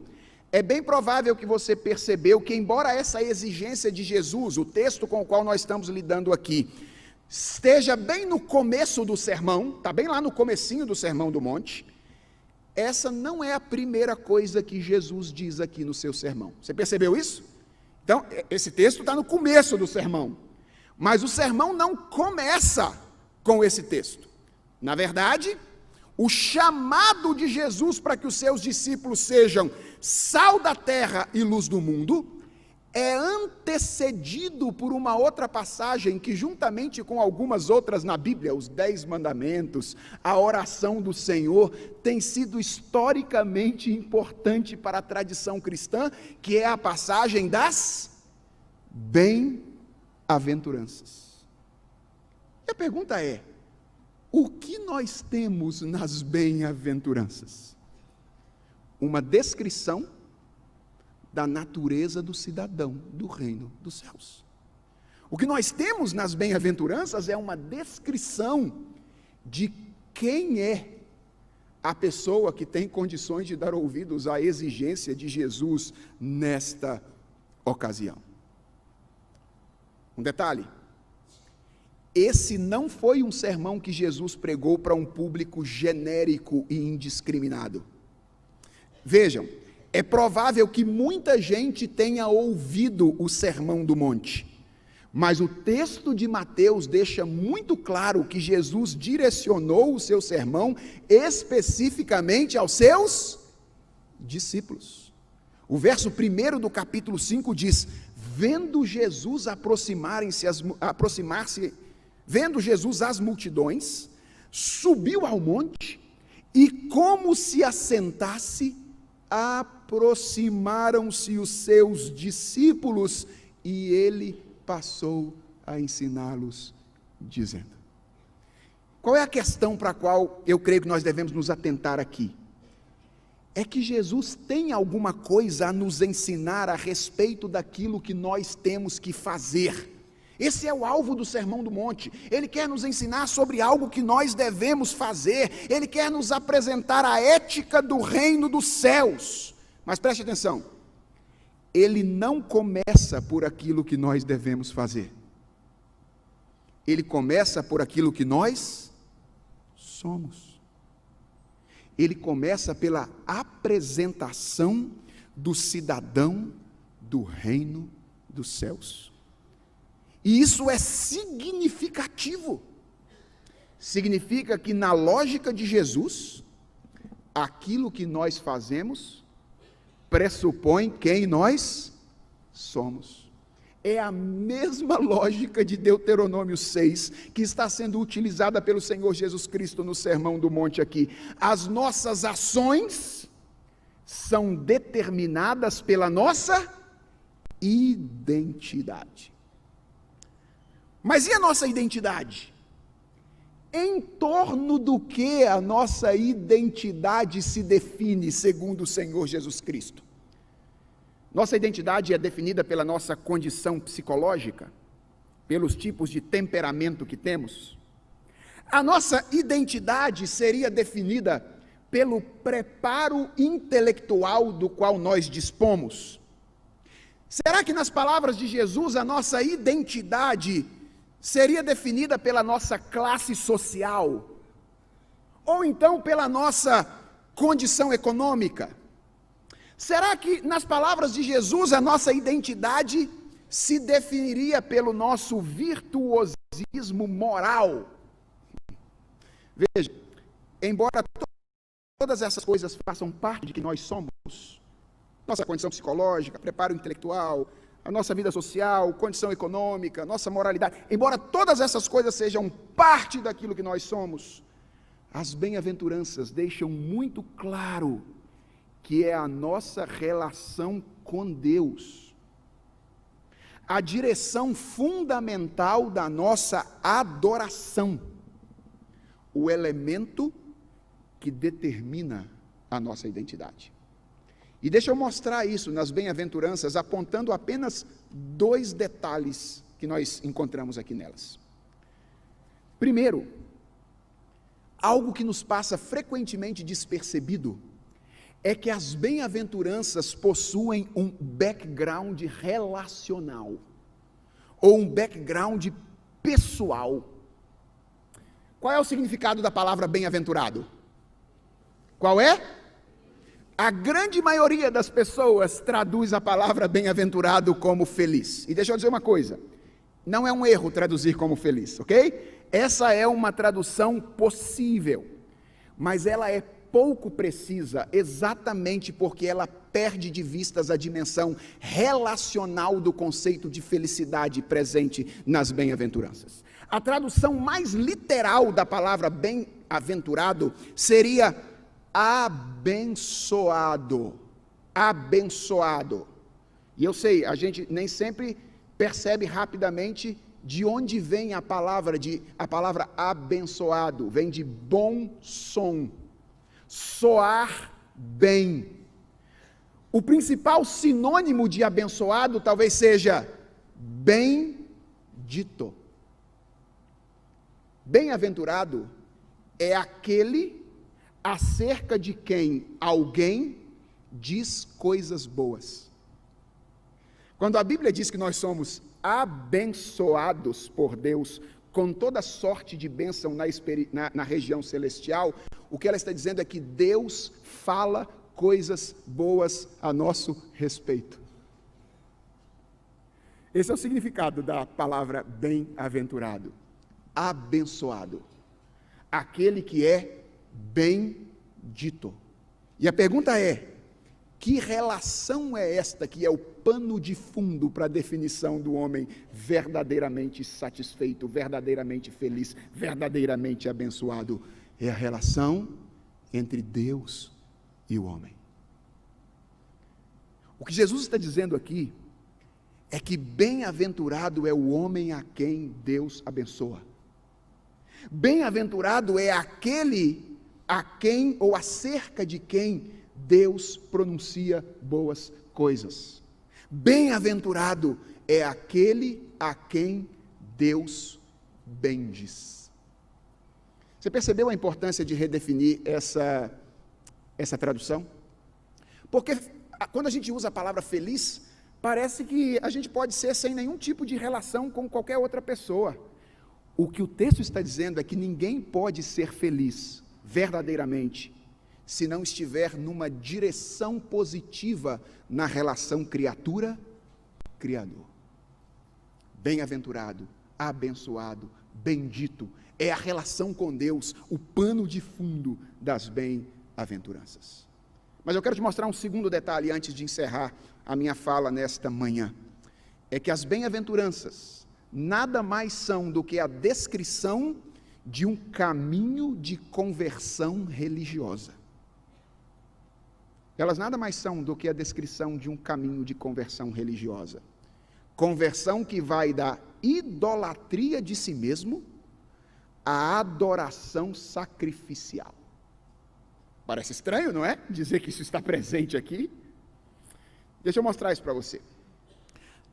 é bem provável que você percebeu que, embora essa exigência de Jesus, o texto com o qual nós estamos lidando aqui, esteja bem no começo do sermão, está bem lá no comecinho do Sermão do Monte, essa não é a primeira coisa que Jesus diz aqui no seu sermão. Você percebeu isso? Então, esse texto está no começo do sermão, mas o sermão não começa com esse texto. Na verdade, o chamado de Jesus para que os seus discípulos sejam sal da terra e luz do mundo é antecedido por uma outra passagem que, juntamente com algumas outras na Bíblia, os 10 mandamentos, a oração do Senhor, tem sido historicamente importante para a tradição cristã, que é a passagem das bem-aventuranças. E a pergunta é: o que nós temos nas bem-aventuranças? Uma descrição da natureza do cidadão do reino dos céus. O que nós temos nas bem-aventuranças é uma descrição de quem é a pessoa que tem condições de dar ouvidos à exigência de Jesus nesta ocasião. Um detalhe: esse não foi um sermão que Jesus pregou para um público genérico e indiscriminado. Vejam, é provável que muita gente tenha ouvido o Sermão do Monte, mas o texto de Mateus deixa muito claro que Jesus direcionou o seu sermão especificamente aos seus discípulos. O verso 1 do capítulo 5 diz: vendo Jesus vendo Jesus as multidões, subiu ao monte e, como se assentasse, aproximaram-se os seus discípulos e ele passou a ensiná-los, dizendo. Qual é a questão para a qual eu creio que nós devemos nos atentar aqui? é que Jesus tem alguma coisa a nos ensinar a respeito daquilo que nós temos que fazer. Esse é o alvo do Sermão do Monte. Ele quer nos ensinar sobre algo que nós devemos fazer. Ele quer nos apresentar a ética do reino dos céus. Mas preste atenção, ele não começa por aquilo que nós devemos fazer. Ele começa por aquilo que nós somos. Ele começa pela apresentação do cidadão do reino dos céus. E isso é significativo. Significa que, na lógica de Jesus, aquilo que nós fazemos pressupõe quem nós somos. É a mesma lógica de Deuteronômio 6, que está sendo utilizada pelo Senhor Jesus Cristo no Sermão do Monte aqui. As nossas ações são determinadas pela nossa identidade. Mas e a nossa identidade? Em torno do que a nossa identidade se define, segundo o Senhor Jesus Cristo? Nossa identidade é definida pela nossa condição psicológica, pelos tipos de temperamento que temos. A nossa identidade seria definida pelo preparo intelectual do qual nós dispomos. Será que, nas palavras de Jesus, a nossa identidade seria definida pela nossa classe social? Ou então pela nossa condição econômica? Será que, nas palavras de Jesus, a nossa identidade se definiria pelo nosso virtuosismo moral? Veja, embora todas essas coisas façam parte de quem nós somos, nossa condição psicológica, preparo intelectual, a nossa vida social, condição econômica, nossa moralidade, embora todas essas coisas sejam parte daquilo que nós somos, as bem-aventuranças deixam muito claro que é a nossa relação com Deus, a direção fundamental da nossa adoração, o elemento que determina a nossa identidade. E deixa eu mostrar isso nas bem-aventuranças, apontando apenas 2 detalhes que nós encontramos aqui nelas. Primeiro, algo que nos passa frequentemente despercebido, é que as bem-aventuranças possuem um background relacional, ou um background pessoal. Qual é o significado da palavra bem-aventurado? Qual é? A grande maioria das pessoas traduz a palavra bem-aventurado como feliz. E deixa eu dizer uma coisa, não é um erro traduzir como feliz, ok? Essa é uma tradução possível, mas ela é pouco precisa, exatamente porque ela perde de vistas a dimensão relacional do conceito de felicidade presente nas bem-aventuranças. A tradução mais literal da palavra bem-aventurado seria abençoado. Abençoado. E eu sei, a gente nem sempre percebe rapidamente de onde vem a palavra abençoado. Vem de bom som. Soar bem. O principal sinônimo de abençoado talvez seja bendito. Bem-aventurado é aquele acerca de quem alguém diz coisas boas. Quando a Bíblia diz que nós somos abençoados por Deus com toda sorte de bênção na região celestial, o que ela está dizendo é que Deus fala coisas boas a nosso respeito. Esse é o significado da palavra bem-aventurado. Abençoado. Aquele que é bendito. E a pergunta é, que relação é esta que é o pano de fundo para a definição do homem verdadeiramente satisfeito, verdadeiramente feliz, verdadeiramente abençoado? É a relação entre Deus e o homem. O que Jesus está dizendo aqui é que bem-aventurado é o homem a quem Deus abençoa. Bem-aventurado é aquele a quem ou acerca de quem Deus pronuncia boas coisas. Bem-aventurado é aquele a quem Deus bendiz. Você percebeu a importância de redefinir essa tradução? Porque quando a gente usa a palavra feliz, parece que a gente pode ser sem nenhum tipo de relação com qualquer outra pessoa. O que o texto está dizendo é que ninguém pode ser feliz verdadeiramente se não estiver numa direção positiva na relação criatura-criador. Bem-aventurado, abençoado, bendito, é a relação com Deus, o pano de fundo das bem-aventuranças. Mas eu quero te mostrar um segundo detalhe antes de encerrar a minha fala nesta manhã. É que as bem-aventuranças nada mais são do que a descrição de um caminho de conversão religiosa. Elas nada mais são do que a descrição de um caminho de conversão religiosa. Conversão que vai da idolatria de si mesmo à adoração sacrificial. Parece estranho, não é? Dizer que isso está presente aqui. Deixa eu mostrar isso para você.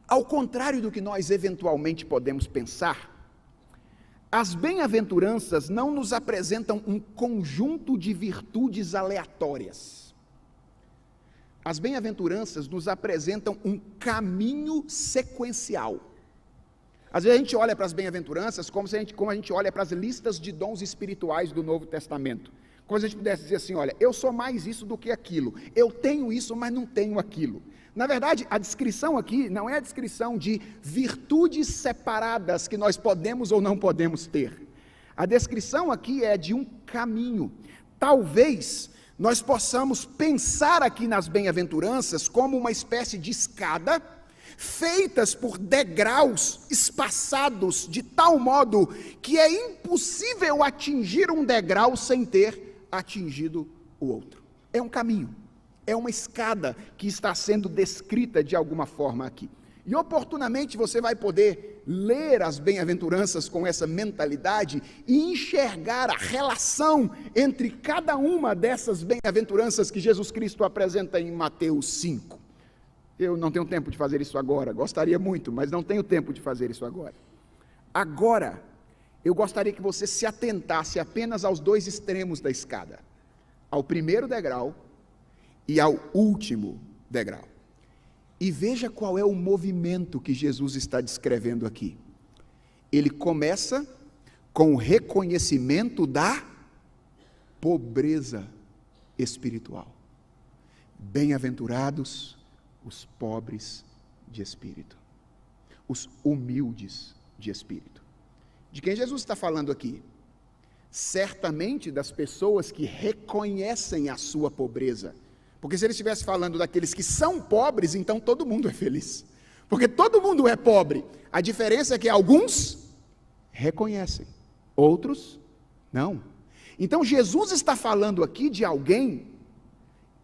Ao contrário do que nós eventualmente podemos pensar, as bem-aventuranças não nos apresentam um conjunto de virtudes aleatórias. As bem-aventuranças nos apresentam um caminho sequencial. Às vezes a gente olha para as bem-aventuranças como a gente olha para as listas de dons espirituais do Novo Testamento. Como se a gente pudesse dizer assim, olha, eu sou mais isso do que aquilo. Eu tenho isso, mas não tenho aquilo. Na verdade, a descrição aqui não é a descrição de virtudes separadas que nós podemos ou não podemos ter. A descrição aqui é de um caminho. Talvez nós possamos pensar aqui nas bem-aventuranças como uma espécie de escada, feitas por degraus espaçados de tal modo que é impossível atingir um degrau sem ter atingido o outro. É um caminho, é uma escada que está sendo descrita de alguma forma aqui. E oportunamente você vai poder ler as bem-aventuranças com essa mentalidade e enxergar a relação entre cada uma dessas bem-aventuranças que Jesus Cristo apresenta em Mateus 5. Eu não tenho tempo de fazer isso agora, gostaria muito, mas não tenho tempo de fazer isso agora. Agora, eu gostaria que você se atentasse apenas aos dois extremos da escada, ao primeiro degrau e ao último degrau. E veja qual é o movimento que Jesus está descrevendo aqui. Ele começa com o reconhecimento da pobreza espiritual. Bem-aventurados os pobres de espírito, os humildes de espírito. De quem Jesus está falando aqui? Certamente das pessoas que reconhecem a sua pobreza. Porque se ele estivesse falando daqueles que são pobres, então todo mundo é feliz. Porque todo mundo é pobre. A diferença é que alguns reconhecem, outros não. Então Jesus está falando aqui de alguém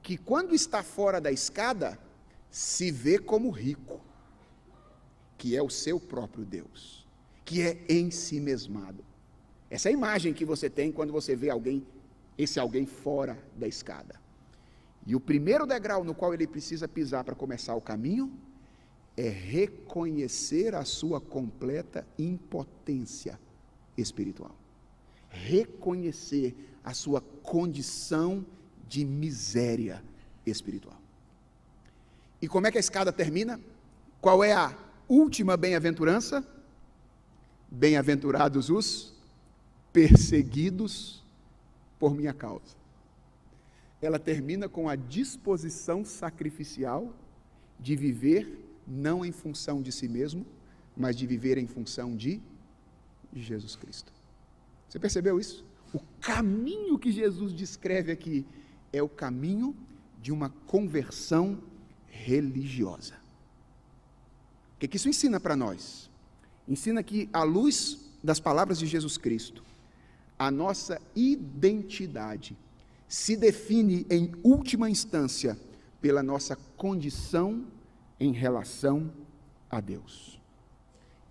que quando está fora da escada, se vê como rico, que é o seu próprio Deus, que é ensimesmado. Essa é a imagem que você tem quando você vê alguém, esse alguém fora da escada. E o primeiro degrau no qual ele precisa pisar para começar o caminho é reconhecer a sua completa impotência espiritual. Reconhecer a sua condição de miséria espiritual. E como é que a escada termina? Qual é a última bem-aventurança? Bem-aventurados os perseguidos por minha causa. Ela termina com a disposição sacrificial de viver não em função de si mesmo, mas de viver em função de Jesus Cristo. Você percebeu isso? O caminho que Jesus descreve aqui é o caminho de uma conversão religiosa. O que isso ensina para nós? Ensina que, à luz das palavras de Jesus Cristo, a nossa identidade se define em última instância pela nossa condição em relação a Deus.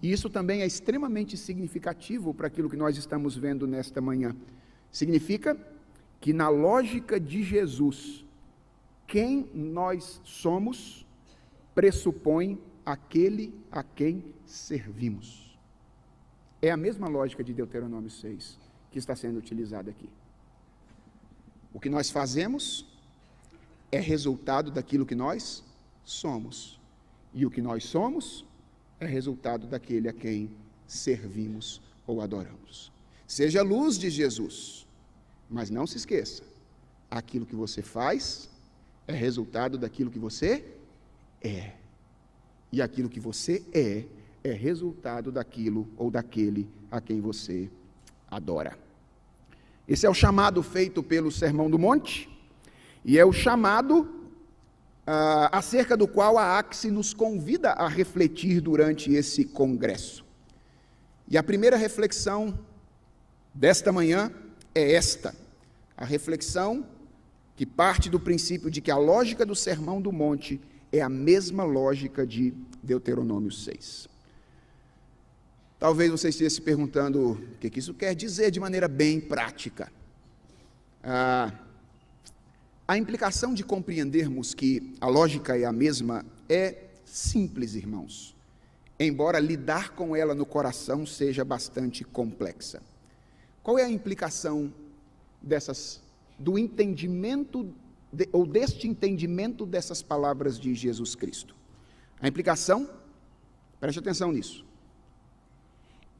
E isso também é extremamente significativo para aquilo que nós estamos vendo nesta manhã. Significa que na lógica de Jesus, quem nós somos pressupõe aquele a quem servimos. É a mesma lógica de Deuteronômio 6 que está sendo utilizada aqui. O que nós fazemos é resultado daquilo que nós somos. E o que nós somos é resultado daquele a quem servimos ou adoramos. Seja a luz de Jesus, mas não se esqueça, aquilo que você faz é resultado daquilo que você é. E aquilo que você é resultado daquilo ou daquele a quem você adora. Esse é o chamado feito pelo Sermão do Monte, e é o chamado acerca do qual a AXE nos convida a refletir durante esse congresso. E a primeira reflexão desta manhã é esta, a reflexão que parte do princípio de que a lógica do Sermão do Monte é a mesma lógica de Deuteronômio 6. Talvez você esteja se perguntando o que isso quer dizer de maneira bem prática. A implicação de compreendermos que a lógica é a mesma é simples, irmãos, embora lidar com ela no coração seja bastante complexa. Qual é a implicação do entendimento, ou deste entendimento dessas palavras de Jesus Cristo? A implicação, preste atenção nisso,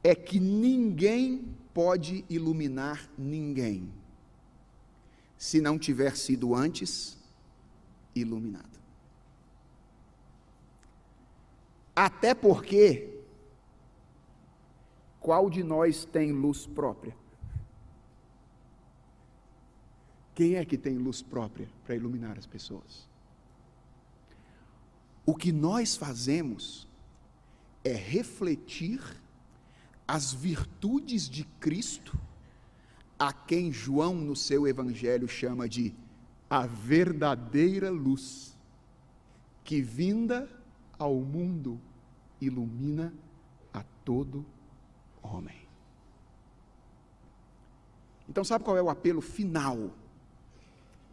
é que ninguém pode iluminar ninguém se não tiver sido antes iluminado. Até porque, qual de nós tem luz própria? Quem é que tem luz própria para iluminar as pessoas? O que nós fazemos é refletir as virtudes de Cristo, a quem João, no seu evangelho, chama de a verdadeira luz, que vinda ao mundo ilumina a todo homem. Então, sabe qual é o apelo final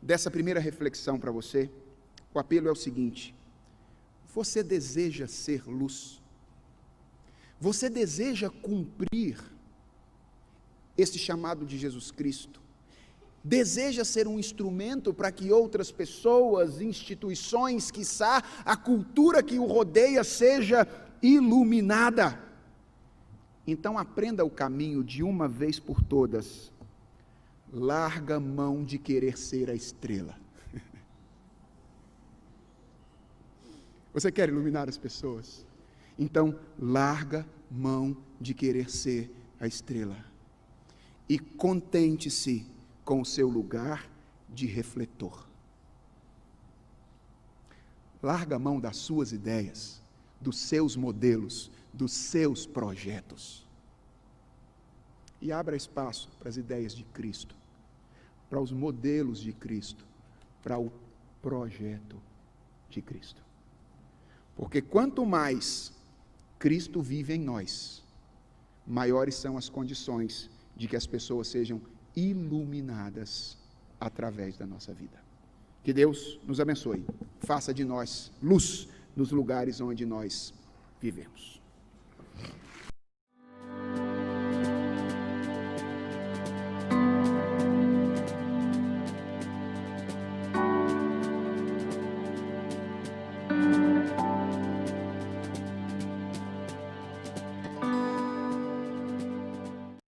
dessa primeira reflexão para você? O apelo é o seguinte: você deseja ser luz? Você deseja cumprir esse chamado de Jesus Cristo? Deseja ser um instrumento para que outras pessoas, instituições, quiçá a cultura que o rodeia seja iluminada? Então aprenda o caminho de uma vez por todas. Larga a mão de querer ser a estrela. Você quer iluminar as pessoas? Então, larga mão de querer ser a estrela. E contente-se com o seu lugar de refletor. Larga a mão das suas ideias, dos seus modelos, dos seus projetos. E abra espaço para as ideias de Cristo, para os modelos de Cristo, para o projeto de Cristo. Porque quanto mais Cristo vive em nós, maiores são as condições de que as pessoas sejam iluminadas através da nossa vida. Que Deus nos abençoe, faça de nós luz nos lugares onde nós vivemos.